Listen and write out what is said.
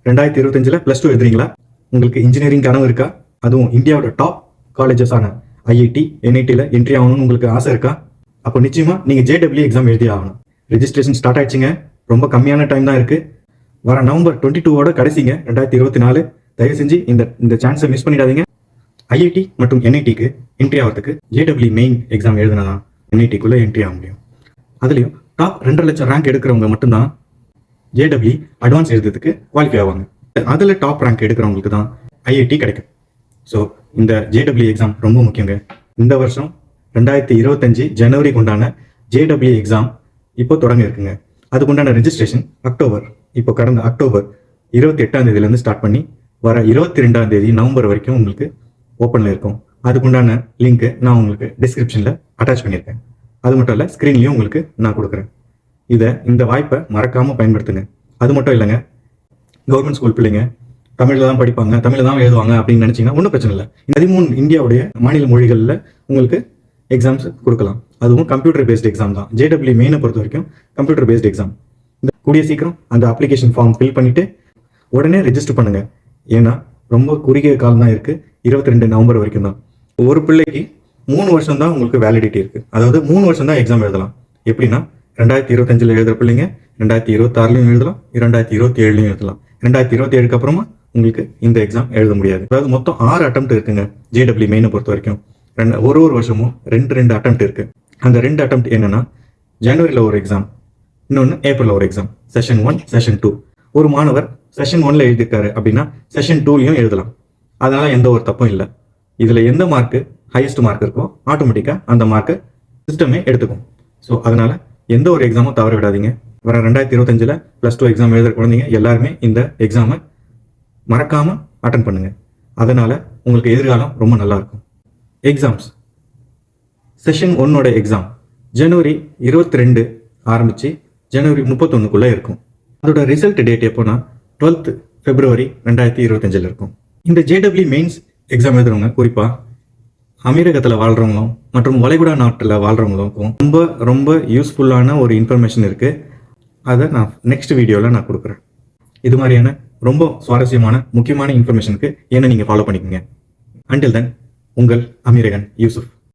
2025 +2 எழுதுறீங்களா? உங்களுக்கு இன்ஜினியரிங் கனவு இருக்கா? அதுவும் இந்தியாவோட டாப் காலேஜஸான ஐஐடி, என்ஐடியில் என்ட்ரி ஆகணும்னு உங்களுக்கு ஆசை இருக்கா? அப்போ நிச்சயமா நீங்க JEE எக்ஸாம் எழுதி ஆகணும். ரெஜிஸ்ட்ரேஷன் ஸ்டார்ட் ஆயிடுச்சுங்க. ரொம்ப கம்மியான டைம் தான் இருக்கு. வர நவம்பர் 22 கடைசிங்க 2024. தயவு செஞ்சு இந்த சான்ஸை மிஸ் பண்ணிடாதீங்க. ஐஐடி மற்றும் என்ஐடிக்கு என்ட்ரி ஆகிறதுக்கு JEE மெயின் எக்ஸாம் எழுதினாதான் என்ஐடிக்குள்ள என்ட்ரி ஆக முடியும். அதுலயும் டாப் 2.5 லட்சம் ரேங்க் எடுக்கிறவங்க மட்டும்தான் JEE அட்வான்ஸ் எழுதுறதுக்கு குவாலிஃபை ஆவாங்க. அதுல டாப் ரேங்க் எடுக்கிறவங்களுக்கு தான் ஐஐடி கிடைக்கும். ஸோ இந்த JEE எக்ஸாம் ரொம்ப முக்கியங்க. இந்த வருஷம் 2025 ஜனவரிக்கு உண்டான JEE எக்ஸாம் இப்போ தொடங்க இருக்குங்க. அதுக்குண்டான ரெஜிஸ்ட்ரேஷன் கடந்த அக்டோபர் 28ஆம் தேதியிலேருந்து ஸ்டார்ட் பண்ணி வர 22ஆம் தேதி நவம்பர் வரைக்கும் உங்களுக்கு ஓப்பனில் இருக்கும். அதுக்குண்டான லிங்க் நான் உங்களுக்கு டிஸ்கிரிப்ஷனில் அட்டாச் பண்ணியிருக்கேன். அது மட்டும் இல்லை, ஸ்க்ரீன்லையும் உங்களுக்கு நான் கொடுக்குறேன். இந்த வாய்ப்பை மறக்காமல் பயன்படுத்துங்க. அது மட்டும் இல்லைங்க, கவர்மெண்ட் ஸ்கூல் பிள்ளைங்க தமிழில் தான் படிப்பாங்க, தமிழில் தான் எழுதுவாங்க அப்படின்னு நினச்சிங்கன்னா ஒன்றும் பிரச்சனை இல்லை. 13 இந்தியாவுடைய மாநில மொழிகளில் உங்களுக்கு எக்ஸாம்ஸ் கொடுக்கலாம். அதுவும் கம்ப்யூட்டர் பேஸ்ட் எக்ஸாம் தான். JEE மெயினை பொறுத்த வரைக்கும் கம்ப்யூட்டர் பேஸ்ட் எக்ஸாம். கூடிய சீக்கிரம் அந்த அப்ளிகேஷன் ஃபார்ம் ஃபில் பண்ணிவிட்டு உடனே ரெஜிஸ்டர் பண்ணுங்க. ஏன்னா ரொம்ப குறுகிய காலம் தான் இருக்குது. 22 நவம்பர் வரைக்கும் தான். ஒரு பிள்ளைக்கு 3 வருஷம் தான் உங்களுக்கு வேலிடிட்டி இருக்குது. அதாவது 3 வருஷம் தான் எக்ஸாம் எழுதலாம். எப்படின்னா 2025 எழுதுகிற பிள்ளைங்க 2026 எழுதலாம், 2027 எழுதலாம். 2027 அப்புறமா உங்களுக்கு இந்த எக்ஸாம் எழுத முடியாது. அதாவது மொத்தம் 6 அட்டெம்ப்ட் இருக்குங்க JEE மெயினை பொறுத்த வரைக்கும். ஒரு வருஷமும் 2 அட்டெம்ப்ட் இருக்கு. அந்த 2 அட்டெம்ப்ட் என்னன்னா, ஜனவரியில் ஒரு எக்ஸாம், இன்னொன்று ஏப்ரலில் ஒரு எக்ஸாம். Session 1, session 2. ஒரு மாணவர் செஷன் 1ல எழுதியிருக்காரு அப்படின்னா செஷன் 2லையும் எழுதலாம். அதனால எந்த ஒரு தப்பும் இல்லை. இதுல எந்த மார்க்கு ஹையஸ்ட் மார்க் இருக்கோ ஆட்டோமேட்டிக்காக அந்த மார்க்கை சிஸ்டமே எடுத்துக்கும். ஸோ அதனால எந்த ஒரு எக்ஸாமும் தவற விடாதீங்க. வர 2025 +2 எக்ஸாம் எழுதுகிற குழந்தைங்க எல்லாருமே இந்த எக்ஸாமை மறக்காம அட்டன் பண்ணுங்க. அதனால உங்களுக்கு எதிர்காலம் ரொம்ப நல்லா இருக்கும். எக்ஸாம்ஸ் செஷன் 1ஓட எக்ஸாம் ஜனவரி 22 ஆரம்பிச்சு ஜனவரி 31க்குள்ள இருக்கும். அதோட ரிசல்ட் டேட் எப்போனா 12th February 2025 இருக்கும். இந்த JEE மெயின்ஸ் எக்ஸாம் எழுதுறவங்க குறிப்பா அமீரகத்தில் வாழ்றவங்களும் மற்றும் வளைகுடா நாட்டில் வாழ்றவங்களுக்கும் ரொம்ப ரொம்ப யூஸ்ஃபுல்லான ஒரு இன்ஃபர்மேஷன் இருக்கு. அதை நான் நெக்ஸ்ட் வீடியோவில் நான் கொடுக்குறேன். இது மாதிரியான ரொம்ப சுவாரஸ்யமான முக்கியமான இன்ஃபர்மேஷனுக்கு என்ன நீங்கள் ஃபாலோ பண்ணிக்கோங்க. அண்டில் தென், உங்கள் அமீரகன் யூசுப்.